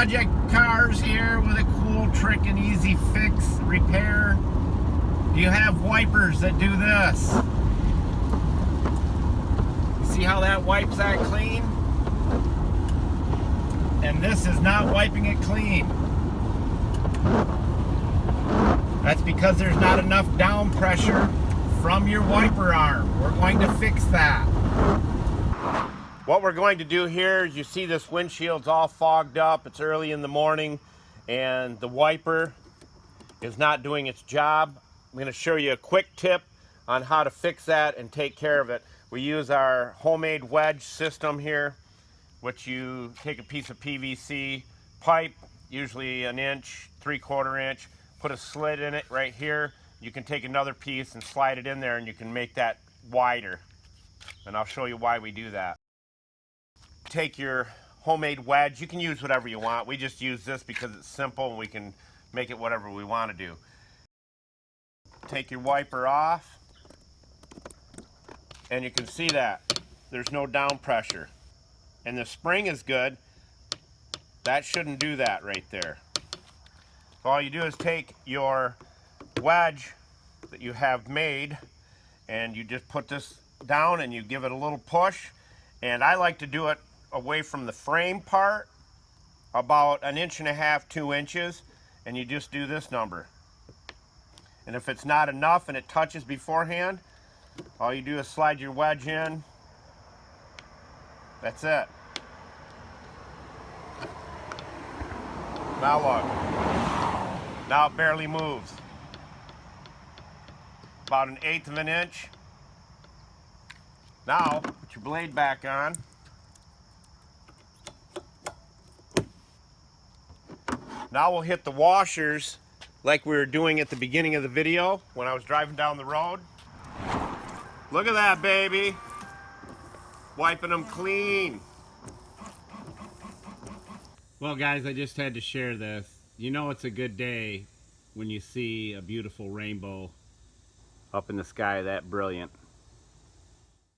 Project Cars here with a cool trick and easy fix repair. Do you have wipers that do this? You see how that wipes that clean? And this is not wiping it clean. That's because there's not enough down pressure from your wiper arm. We're going to fix that. What we're going to do here is, you see this windshield's all fogged up. It's early in the morning and the wiper is not doing its job. I'm going to show you a quick tip on how to fix that and take care of it. We use our homemade wedge system here, which you take a piece of PVC pipe, usually 1 inch, 3/4 inch, put a slit in it right here. You can take another piece and slide it in there and you can make that wider. And I'll show you why we do that. Take your homemade wedge. You can use whatever you want. We just use this because it's simple and we can make it whatever we want to do. Take your wiper off and you can see that there's no down pressure. And the spring is good. That shouldn't do that right there. So all you do is take your wedge that you have made and you just put this down and you give it a little push. And I like to do it away from the frame part, about 1.5 inches, 2 inches, and you just do this number. And if it's not enough and it touches beforehand, all you do is slide your wedge in. That's it. Now look. Now it barely moves. About 1/8 of an inch. Now, put your blade back on. Now we'll hit the washers like we were doing at the beginning of the video when I was driving down the road. Look at that, baby. Wiping them clean. Well, guys, I just had to share this. You know it's a good day when you see a beautiful rainbow up in the sky that brilliant.